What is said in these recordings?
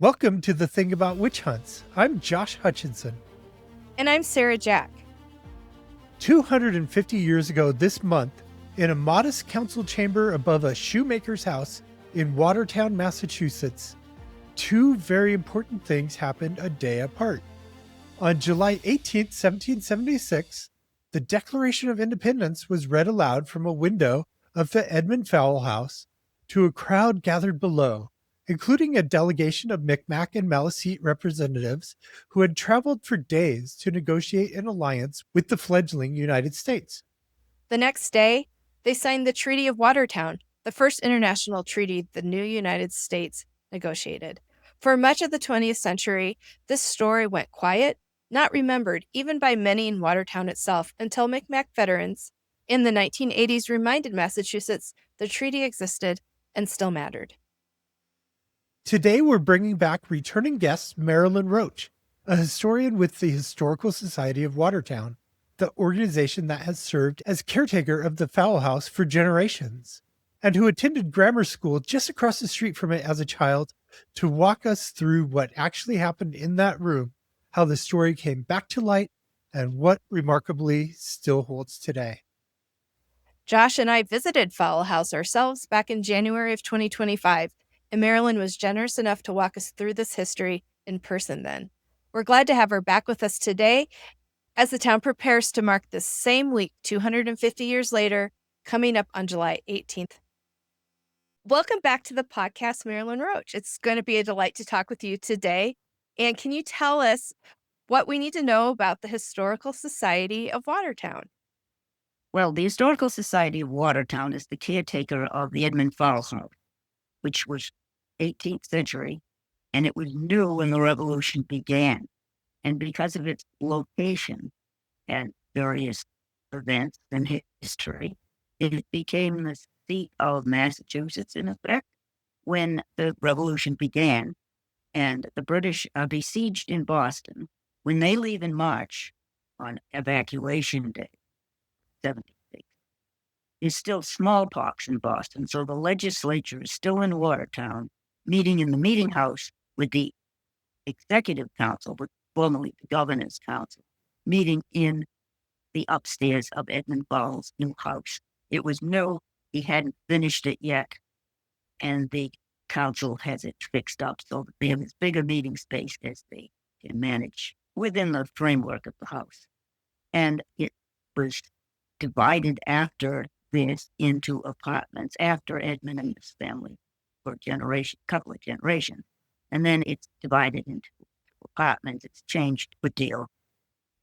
Welcome to The Thing About Witch Hunts. I'm Josh Hutchinson. And I'm Sarah Jack. 250 years ago this month, in a modest council chamber above a shoemaker's house in Watertown, Massachusetts, two very important things happened a day apart. On July 18, 1776, the Declaration of Independence was read aloud from a window of the Edmund Fowle House to a crowd gathered below, including a delegation of Mi'kmaq and Maliseet representatives who had traveled for days to negotiate an alliance with the fledgling United States. The next day, they signed the Treaty of Watertown, the first international treaty the new United States negotiated. For much of the 20th century, this story went quiet, not remembered even by many in Watertown itself, until Mi'kmaq veterans in the 1980s reminded Massachusetts the treaty existed and still mattered. Today, we're bringing back returning guest Marilynne Roach, a historian with the Historical Society of Watertown, the organization that has served as caretaker of the Fowle House for generations, and who attended grammar school just across the street from it as a child to walk us through what actually happened in that room, how the story came back to light, and what remarkably still holds today. Josh and I visited Fowle House ourselves back in January of 2025, and Marilynne was generous enough to walk us through this history in person then. We're glad to have her back with us today as the town prepares to mark this same week 250 years later, coming up on July 18th. Welcome back to the podcast, Marilynne Roach. It's going to be a delight to talk with you today. And can you tell us what we need to know about the Historical Society of Watertown? Well, the Historical Society of Watertown is the caretaker of the Edmund Fowle House, which was 18th century, and it was new when the Revolution began. And because of its location and various events in history, it became the seat of Massachusetts, in effect, when the Revolution began. And the British are besieged in Boston. When they leave in March on Evacuation Day, 76, there's still smallpox in Boston, so the legislature is still in Watertown, meeting in the meeting house with the executive council, but formerly the governor's council, meeting in the upstairs of Edmund Fowle's new house. It was new, he hadn't finished it yet, and the council has it fixed up so that they have as big a meeting space as they can manage within the framework of the house. And it was divided after this into apartments after Edmund and his family for a couple of generations. And then it's divided into apartments. It's changed a deal.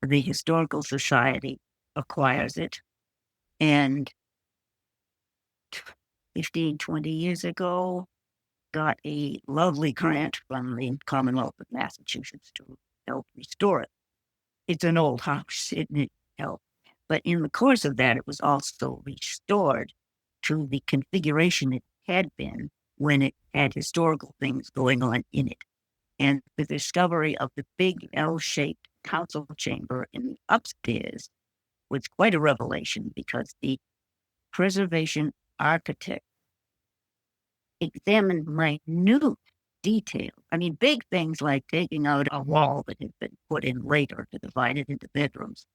The Historical Society acquires it. And 15, 20 years ago, got a lovely grant from the Commonwealth of Massachusetts to help restore it. It's an old house. It needs help. But in the course of that, it was also restored to the configuration it had been when it had historical things going on in it. And the discovery of the big L-shaped council chamber in the upstairs was quite a revelation because the preservation architect examined minute detail. I mean, big things like taking out a wall that had been put in later to divide it into bedrooms.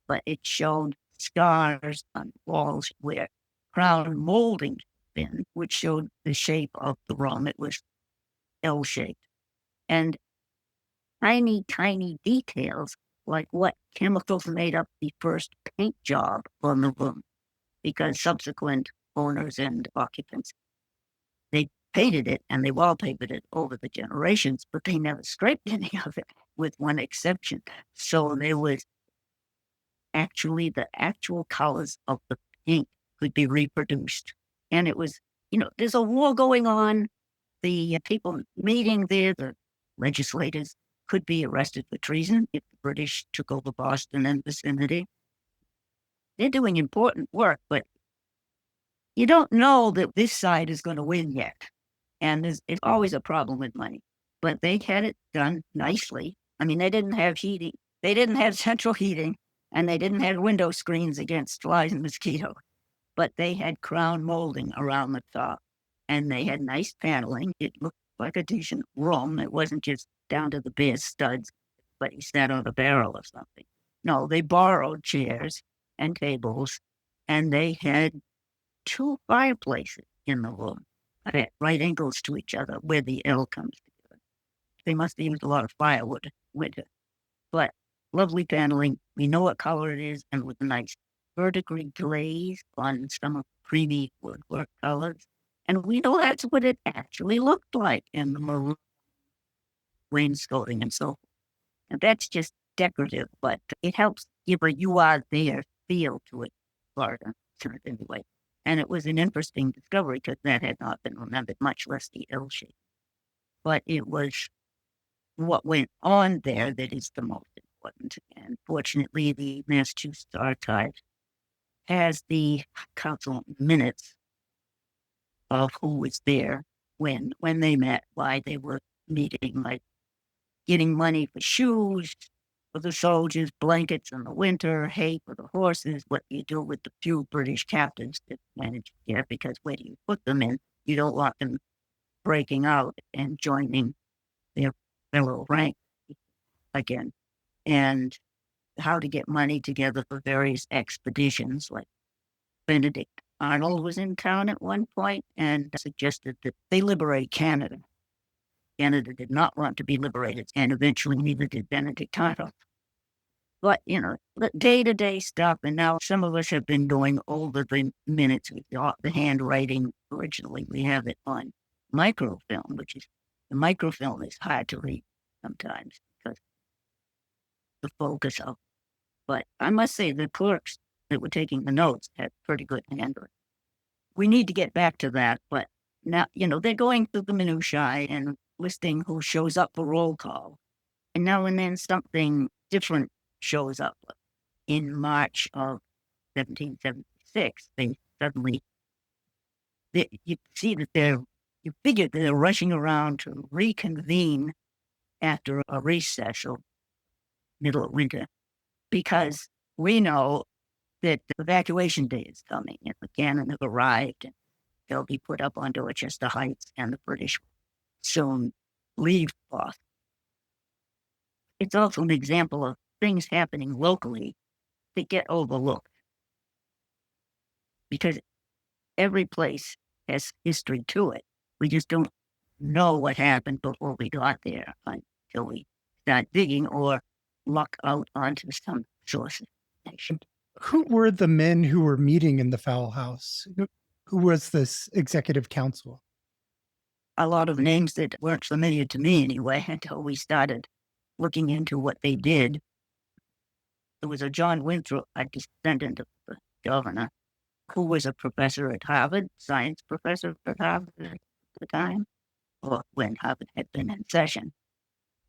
But it showed scars on walls where crown molding had been, which showed the shape of the room. It was L-shaped. And tiny, tiny details like what chemicals made up the first paint job on the room, because subsequent owners and occupants, they painted it and they wallpapered it over the generations, but they never scraped any of it, with one exception. So there was actually the actual colors of the paint could be reproduced. And it was, there's a war going on. The people meeting there, the legislators, could be arrested for treason if the British took over Boston and vicinity. They're doing important work, but you don't know that this side is going to win yet. And it's always a problem with money. But they had it done nicely. I mean, they didn't have heating. They didn't have central heating. And they didn't have window screens against flies and mosquitoes, but they had crown molding around the top, and they had nice paneling. It looked like a decent room. It wasn't just down to the bare studs, but he sat on a barrel or something. No, they borrowed chairs and tables, and they had 2 fireplaces in the room at right angles to each other where the L comes together. They must have used a lot of firewood in winter, but lovely paneling. We know what color it is, and with a nice vertically glaze on some of the creamy woodwork colors. And we know that's what it actually looked like in the maroon wainscoting and so forth. And that's just decorative, but it helps give a you are there feel to it, Florida, anyway. And it was an interesting discovery because that had not been remembered, much less the L shape. But it was what went on there that is the most important. And fortunately, the Massachusetts Archives has the council minutes of who was there when they met, why they were meeting, like getting money for shoes for the soldiers, blankets in the winter, hay for the horses, what do you do with the few British captives that managed to get, because where do you put them in? You don't want them breaking out and joining their fellow rank again. And how to get money together for various expeditions, like Benedict Arnold was in town at one point and suggested that they liberate Canada. Canada did not want to be liberated, and eventually neither did Benedict Arnold. But, the day-to-day stuff, and now some of us have been going over the minutes with the handwriting. Originally, we have it on microfilm, the microfilm is hard to read sometimes because the focus of. But I must say the clerks that were taking the notes had pretty good handwriting. We need to get back to that, but now, they're going through the minutiae and listing who shows up for roll call. And now and then something different shows up. In March of 1776, they suddenly, you see that you figure they're rushing around to reconvene after a recess or middle of winter, because we know that the evacuation day is coming and the cannon have arrived and they'll be put up on Dorchester Heights and the British soon leave off. It's also an example of things happening locally that get overlooked because every place has history to it. We just don't know what happened before we got there until we start digging or luck out onto some source of information. Who were the men who were meeting in the Fowle House? Who was this executive council? A lot of names that weren't familiar to me anyway until we started looking into what they did. There was a John Winthrop, a descendant of the governor, who was a professor at Harvard, science professor at Harvard at the time, or when Harvard had been in session.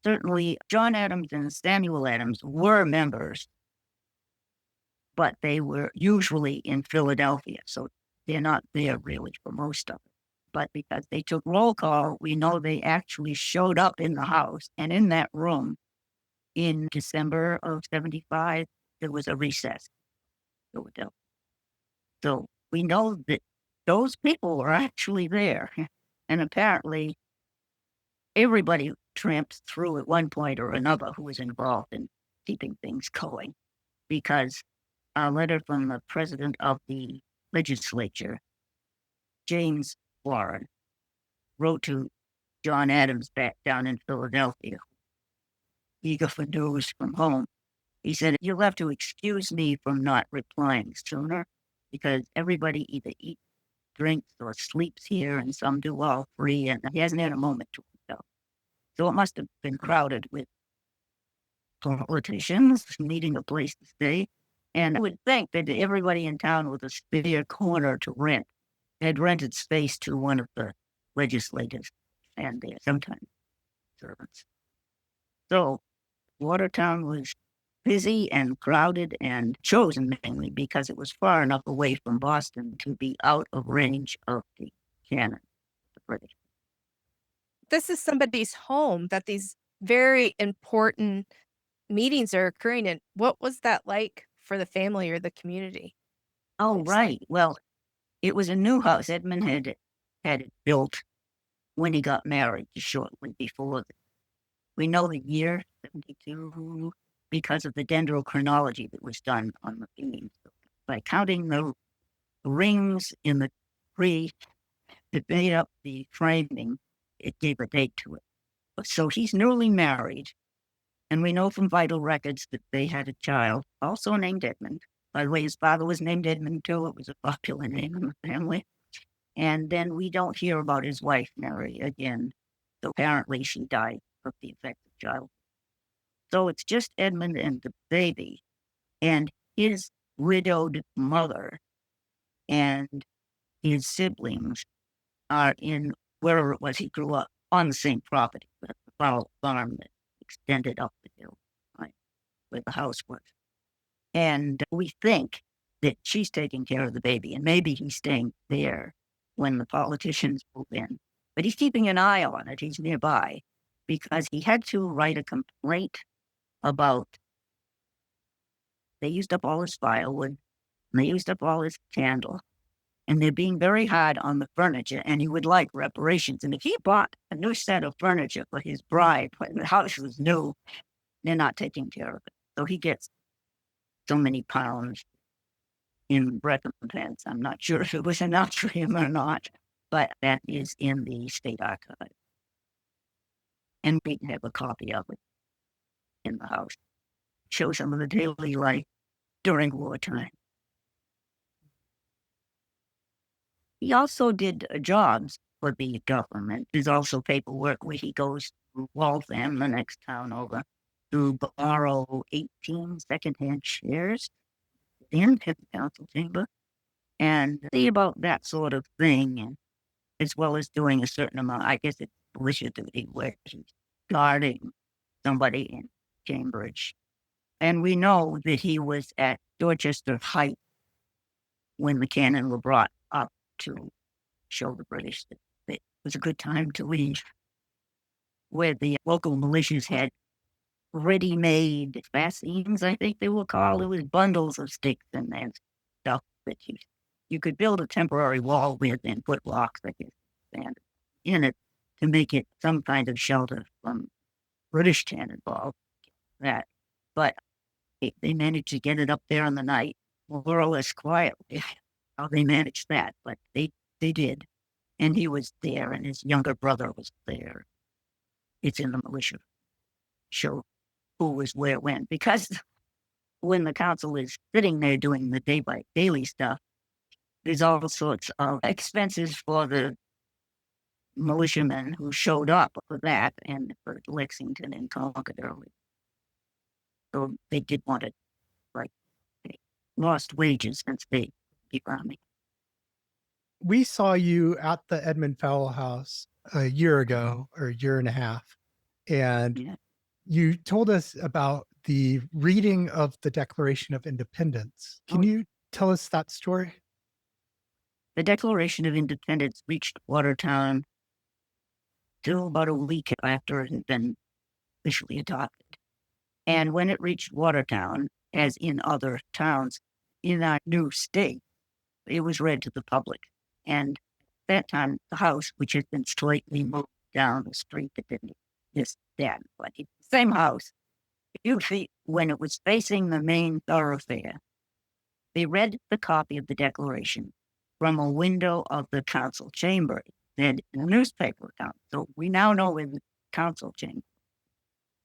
Certainly, John Adams and Samuel Adams were members, but they were usually in Philadelphia, so they're not there really for most of it. But because they took roll call, we know they actually showed up in the house, and in that room in December of 75, there was a recess in Philadelphia. So we know that those people were actually there. And apparently everybody tramps through at one point or another who was involved in keeping things going, because a letter from the president of the legislature, James Warren, wrote to John Adams back down in Philadelphia, eager for news from home. He said, "You'll have to excuse me from not replying sooner, because everybody either eats, drinks, or sleeps here, and some do all three, and he hasn't had a moment to himself." So it must have been crowded with politicians needing a place to stay. And I would think that everybody in town with a spare corner to rent had rented space to one of the legislators and sometimes servants. So Watertown was busy and crowded and chosen mainly because it was far enough away from Boston to be out of range of the cannon, the British. This is somebody's home that these very important meetings are occurring in. What was that like for the family or the community? Oh, right. Well, it was a new house. Edmund had it built when he got married shortly before. We know the year, 72, because of the dendrochronology that was done on the beams. By counting the rings in the tree that made up the framing, it gave a date to it. So he's newly married, and we know from vital records that they had a child, also named Edmund. By the way, his father was named Edmund too. It was a popular name in the family. And then we don't hear about his wife, Mary, again. So apparently she died of the effects of childbirth. So it's just Edmund and the baby, and his widowed mother and his siblings are in wherever it was he grew up, on the same property, the Fowle farm that extended up the hill, right, where the house was. And we think that she's taking care of the baby, and maybe he's staying there when the politicians move in. But he's keeping an eye on it. He's nearby because he had to write a complaint about they used up all his firewood, and they used up all his candle, and they're being very hard on the furniture, and he would like reparations. And if he bought a new set of furniture for his bride when the house was new, they're not taking care of it. So he gets so many pounds in recompense. I'm not sure if it was enough for him or not, but that is in the state archive. And we have a copy of it in the house. Show some of the daily life during wartime. He also did jobs for the government. There's also paperwork where he goes to Waltham, the next town over, to borrow 18 secondhand shares in the council chamber and see about that sort of thing, and as well as doing a certain amount, I guess it's militia duty, where he's guarding somebody in Cambridge. And we know that he was at Dorchester Heights when the cannon were brought up to show the British that it was a good time to leave, where the local militias had ready-made fascines, I think they were called. It was bundles of sticks and stuff that you could build a temporary wall with and put rocks, I guess, and in it to make it some kind of shelter from British cannonball. That, but they managed to get it up there in the night, more or less quietly. How they managed that, but they did, and he was there, and his younger brother was there. It's in the militia show who was where when, because when the council is sitting there doing the daily stuff, there's all sorts of expenses for the militiamen who showed up for that and for Lexington and Concord early. So they did want it, like, they lost wages since they keep army. We saw you at the Edmund Fowle House a year ago, or a year and a half, and Yeah. you told us about the reading of the Declaration of Independence. Can you tell us that story? The Declaration of Independence reached Watertown till about a week after it had been officially adopted. And when it reached Watertown, as in other towns in our new state, it was read to the public. And at that time, the house, which had been slightly moved down the street, that didn't exist then, but it's the same house, usually when it was facing the main thoroughfare, they read the copy of the Declaration from a window of the council chamber. Then in a newspaper account. So we now know in the council chamber.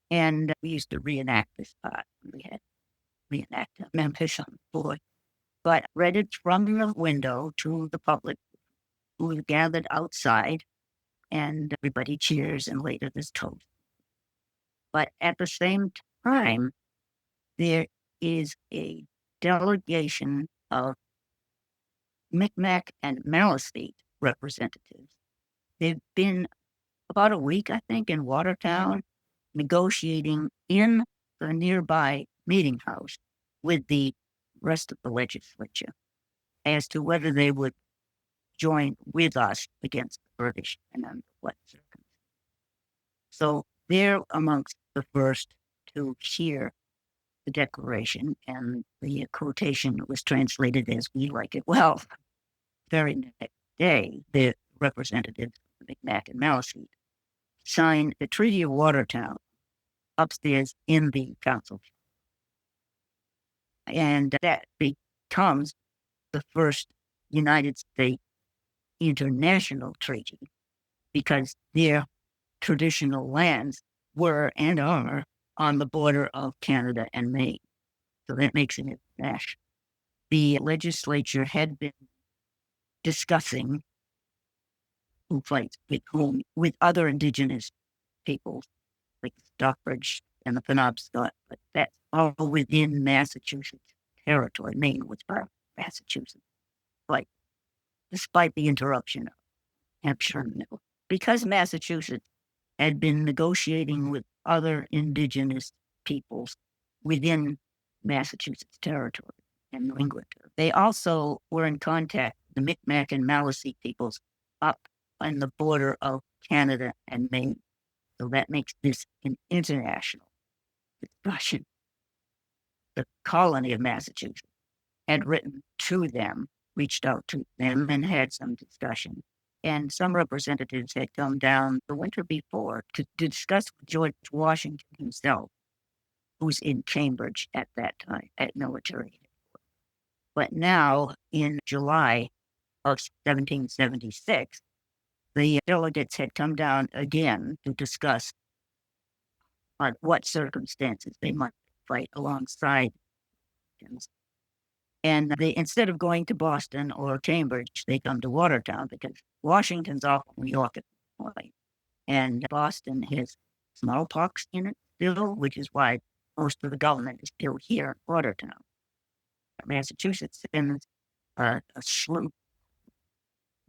And we used to reenact this part. We had reenact Memphis on the board, but read it from the window to the public who was gathered outside, and everybody cheers, and later this toast. But at the same time, there is a delegation of Mi'kmaq and Maliseet representatives. They've been about a week, I think, in Watertown, negotiating in the nearby meeting house with the rest of the legislature as to whether they would join with us against the British and under what circumstances. So they're amongst the first to hear the Declaration, and the quotation was translated as "we like it." Well, very next day, the representatives of Mi'kmaq and Maliseet, signed the Treaty of Watertown upstairs in the council. And that becomes the first United States international treaty because their traditional lands were and are on the border of Canada and Maine. So that makes it international. The legislature had been discussing who fights with whom, with other Indigenous peoples, like Stockbridge and the Penobscot, but that's all within Massachusetts territory. Maine was part of Massachusetts. Like, despite the interruption of Hampshire, because Massachusetts had been negotiating with other Indigenous peoples within Massachusetts territory and New England. They also were in contact with the Mi'kmaq and Maliseet peoples up on the border of Canada and Maine. So that makes this an international discussion. The colony of Massachusetts had written to them, reached out to them, and had some discussion. And some representatives had come down the winter before to discuss with George Washington himself, who's in Cambridge at that time at military. But now, in July of 1776, the delegates had come down again to discuss on what circumstances they might fight alongside him. And they, instead of going to Boston or Cambridge, they come to Watertown because Washington's off in New York at this point. And Boston has smallpox in it still, which is why most of the government is still here in Watertown. Massachusetts sends a sloop,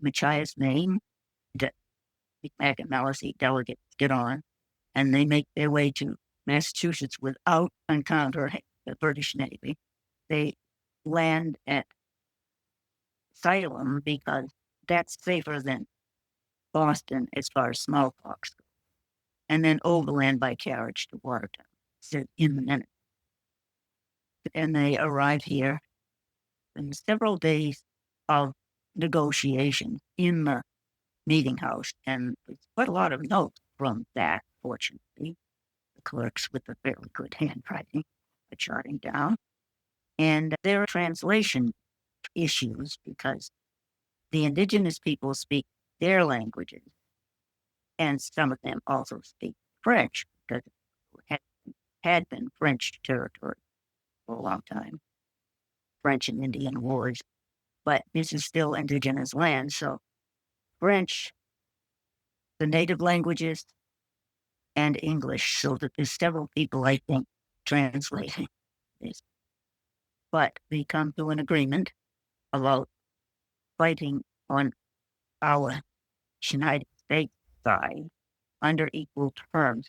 Machias, Maine, that Mi'kmaq and Maliseet delegates get on, and they make their way to Massachusetts without encountering the British Navy. They land at Salem because that's safer than Boston as far as smallpox goes, and then overland by carriage to Watertown. So in the minute. And they arrive here in several days of negotiation in the meeting house, and there's quite a lot of notes from that, fortunately. The clerks with a fairly good handwriting are jotting down. And there are translation issues because the Indigenous people speak their languages, and some of them also speak French because it had been French territory for a long time, French and Indian wars, but this is still Indigenous land, so French, the native languages, and English, so that there's several people, I think, translating this. But they come to an agreement about fighting on our United States side under equal terms,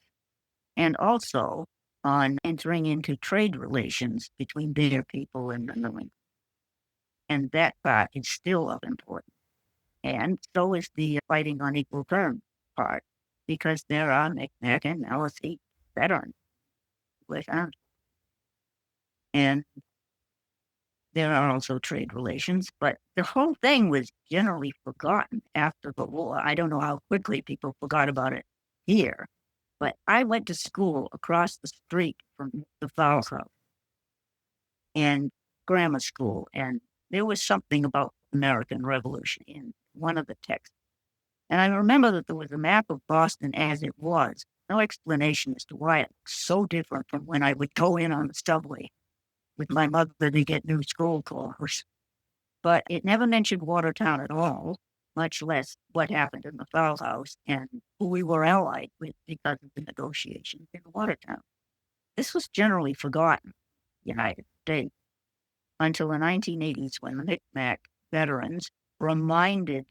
and also on entering into trade relations between their people and the New England. And that part is still of importance. And so is the fighting on equal terms part, because there are Mi'kmaq and Maliseet veterans with arms. And there are also trade relations, but the whole thing was generally forgotten after the war. I don't know how quickly people forgot about it here, but I went to school across the street from the Fowle House and grammar school, and there was something about American Revolution in one of the texts. And I remember that there was a map of Boston as it was. No explanation as to why it was so different from when I would go in on the subway with my mother to get new school clothes. But it never mentioned Watertown at all, much less what happened in the Fowle House and who we were allied with because of the negotiations in Watertown. This was generally forgotten in the United States until the 1980s when the Mi'kmaq veterans reminded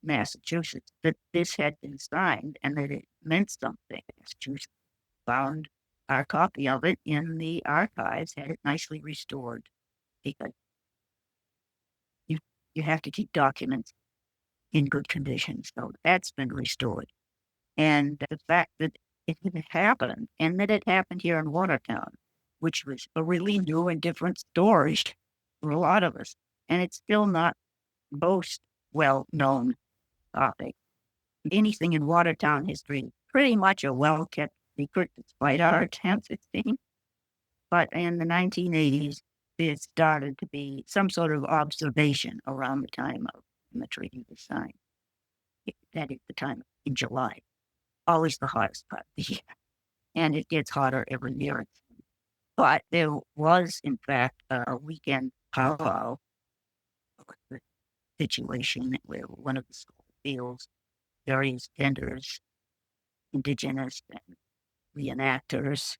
Massachusetts that this had been signed and that it meant something. Massachusetts found our copy of it in the archives, had it nicely restored, because you have to keep documents in good condition. So that's been restored. And the fact that it had happened and that it happened here in Watertown, which was a really new and different story for a lot of us. And it's still not most well-known topic. anything in Watertown history is pretty much a well-kept secret despite our attempts, it seems. But in the 1980s, there started to be some sort of observation around the time of when the treaty was signed. That is the time in July, always the hottest part of the year. And it gets hotter every year. But there was, in fact, a weekend powwow situation where one of the school fields, various vendors, indigenous and reenactors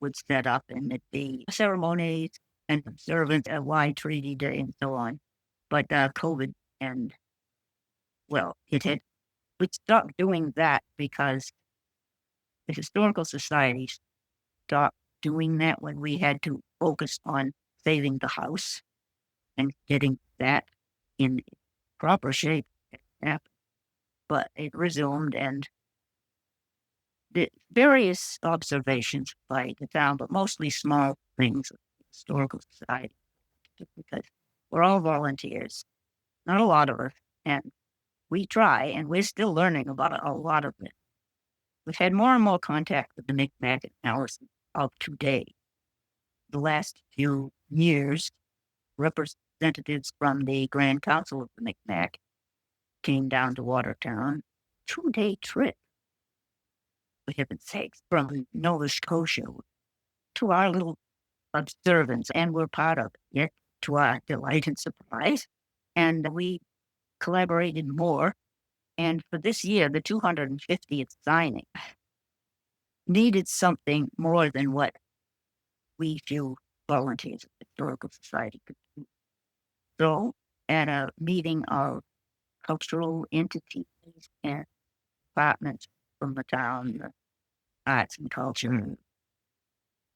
would set up, and it'd be ceremonies and observance of why Treaty Day and so on. But COVID, and well, we stopped doing that because the Historical Society stopped doing that when we had to focus on saving the house and getting that in proper shape. But it resumed, and the various observations by the town, but mostly small things of the Historical Society, because we're all volunteers, not a lot of us, and we try, and we're still learning about a lot of it. We've had more and more contact with the Mi'kmaq and Maliseet of today. The last few years, representatives from the Grand Council of the Mi'kmaq came down to Watertown, 2-day trip, for heaven's sakes, from Nova Scotia to our little observance, and we're part of it, yet to our delight and surprise. And we collaborated more. And for this year, the 250th signing needed something more than what we few volunteers at the Historical Society could do. So, at a meeting of cultural entities and departments from the town, the arts and culture,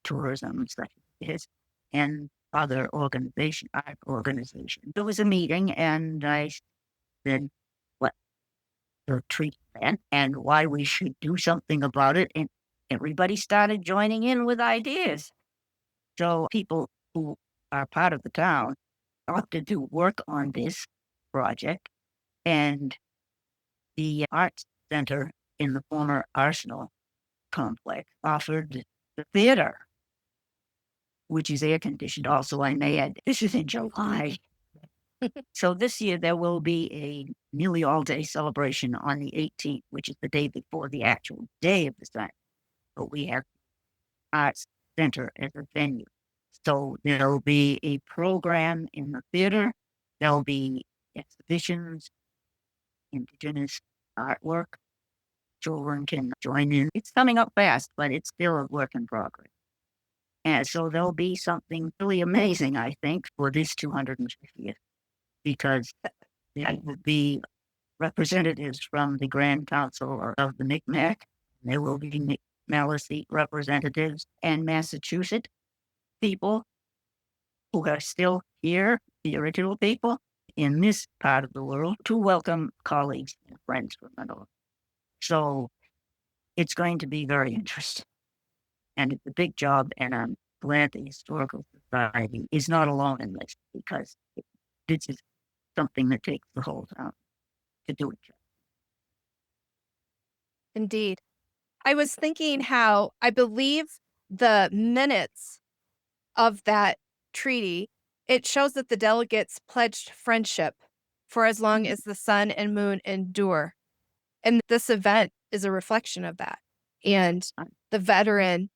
tourism, such as this, and other art organizations. There was a meeting, and I said what the treaty meant and why we should do something about it, and everybody started joining in with ideas. So people who are part of the town opted to work on this project, and the Arts Center in the former Arsenal complex offered the theater, which is air conditioned also, I may add. This is in July. So this year there will be a nearly all-day celebration on the 18th, which is the day before the actual day of the sign. But we have Arts Center as a venue. So there'll be a program in the theater. There'll be exhibitions, indigenous artwork. Children can join in. It's coming up fast, but it's still a work in progress. And so there'll be something really amazing, I think, for this 250th, because there will be representatives from the Grand Council of the Mi'kmaq. There will be Maliseet representatives and Massachusetts people who are still here, the original people in this part of the world, to welcome colleagues and friends from the North. So it's going to be very interesting. And it's a big job, and I'm glad the Historical Society is not alone in this, because this is something that takes the whole town to do it. Indeed. I was thinking how I believe the minutes of that treaty, it shows that the delegates pledged friendship for as long as the sun and moon endure. And this event is a reflection of that. And the veteran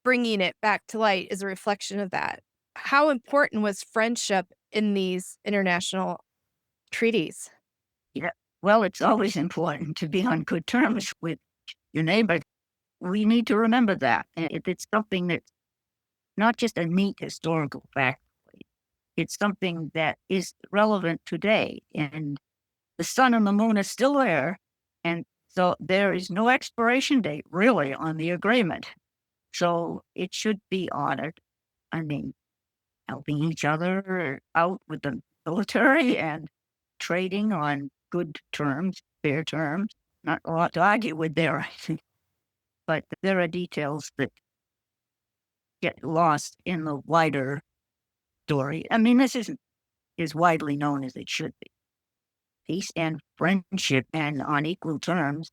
bringing it back to light is a reflection of that. How important was friendship in these international treaties? Yeah. Well, it's always important to be on good terms with your neighbor. We need to remember that. It's something that's not just a neat historical fact. It's something that is relevant today. And the sun and the moon are still there. And so there is no expiration date, really, on the agreement. So it should be honored. I mean, helping each other out with the military and trading on good terms, fair terms. Not a lot to argue with there, I think. But there are details that get lost in the wider story. I mean, this isn't as widely known as it should be. peace and friendship and on equal terms.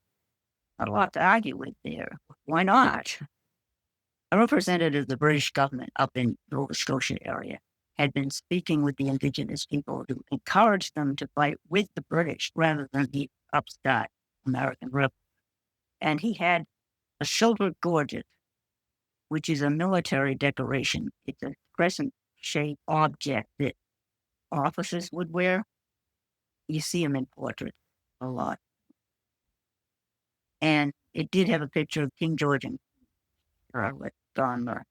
Not a lot to argue with there. Why not? A representative of the British government up in Nova Scotia area had been speaking with the Indigenous people to encourage them to fight with the British rather than the upstart American rebels. And he had a silver gorget, which is a military decoration. It's a crescent-shaped object that officers would wear. You see them in portraits a lot. And it did have a picture of King George and Charlotte on the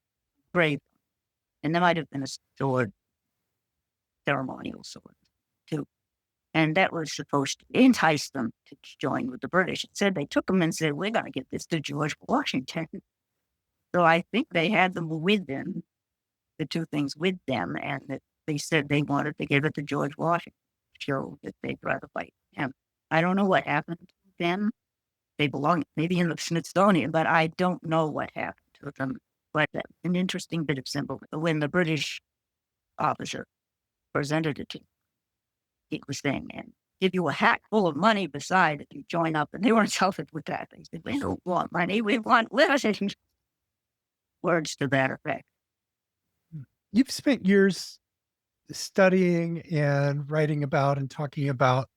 grave. And there might have been a sword, ceremonial sword, too. And that was supposed to entice them to join with the British. It said they took them and said, we're going to get this to George Washington. So I think they had them with them, the two things with them, and that they said they wanted to give it to George Washington to show that they'd rather fight him. I don't know what happened to them. They belong maybe in the Smithsonian, but I don't know what happened to them. But that's an interesting bit of symbol. When the British officer presented it to him, he was saying, and give you a hat full of money beside if you join up. And they weren't insulted with that. They said, we don't want money, we want liberty. Words to that effect. You've spent years studying and writing about and talking about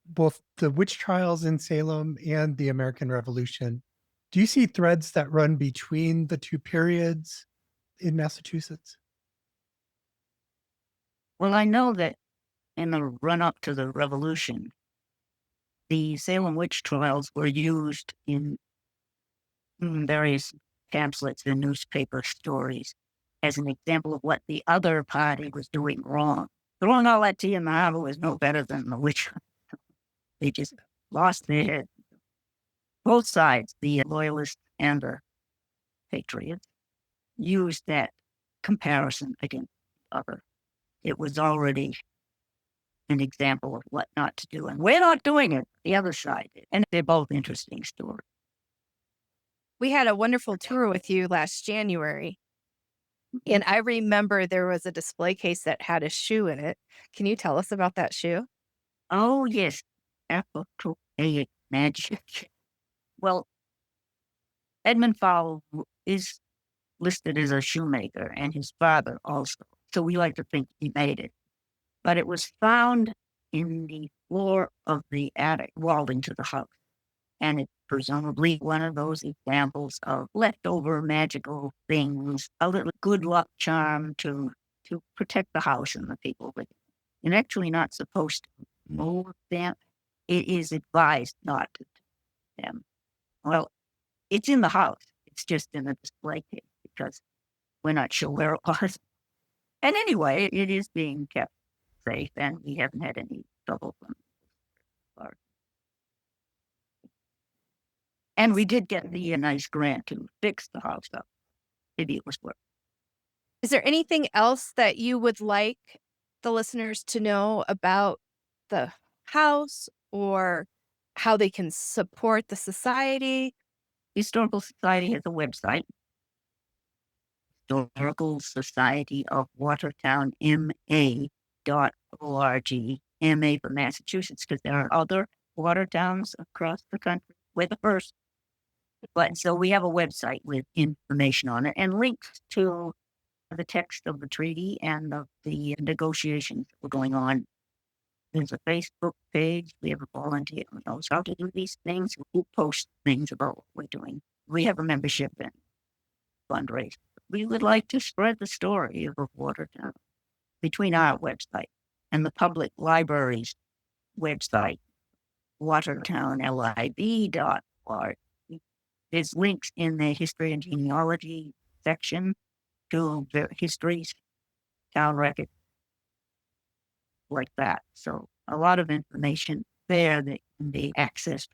both the witch trials in Salem and the American Revolution. Do you see threads that run between the two periods in Massachusetts? Well, I know that in the run-up to the Revolution, the Salem witch trials were used in various pamphlets and newspaper stories as an example of what the other party was doing wrong. Throwing all that tea in the harbor was no better than the witch. They just lost their head. Both sides, the loyalists and the patriots, used that comparison against the other. It was already an example of what not to do. And we're not doing it. The other side did. And they're both interesting stories. We had a wonderful tour with you last January. And I remember there was a display case that had a shoe in it. Can you tell us about that shoe? Oh, yes. Appropriate magic. Well, Edmund Fowle is listed as a shoemaker, and his father also. So we like to think he made it. But it was found in the floor of the attic, walled into the house. And it's presumably one of those examples of leftover magical things, a little good luck charm to protect the house and the people with it. You're actually not supposed to move them. It is advised not to do them. Well, it's in the house. It's just in a display case because we're not sure where it was. And anyway, it is being kept safe, and we haven't had any trouble from it. And we did get the nice grant to fix the house up. Maybe it was worth. Is there anything else that you would like the listeners to know about the house or how they can support the society? Historical Society has a website, Historical Society of Watertown, MA.org, MA for Massachusetts, because there are other Watertowns across the country. We're the first. But so we have a website with information on it and links to the text of the treaty and of the negotiations that were going on. There's a Facebook page. We have a volunteer who knows how to do these things, who posts things about what we're doing. We have a membership and fundraise. We would like to spread the story of Watertown between our website and the public library's website, watertownlib.org. There's links in the history and genealogy section to the histories, town records, like that. So a lot of information there that can be accessed.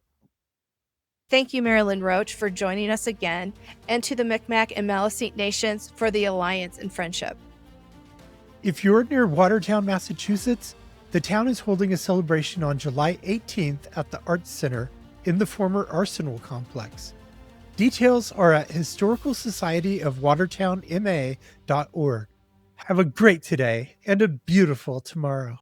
Thank you, Marilynne Roach, for joining us again, and to the Mi'kmaq and Maliseet nations for the alliance and friendship. If you're near Watertown, Massachusetts, the town is holding a celebration on July 18th at the Arts Center in the former Arsenal complex. Details are at Historical Society of Watertown, MA.org. Have a great today and a beautiful tomorrow.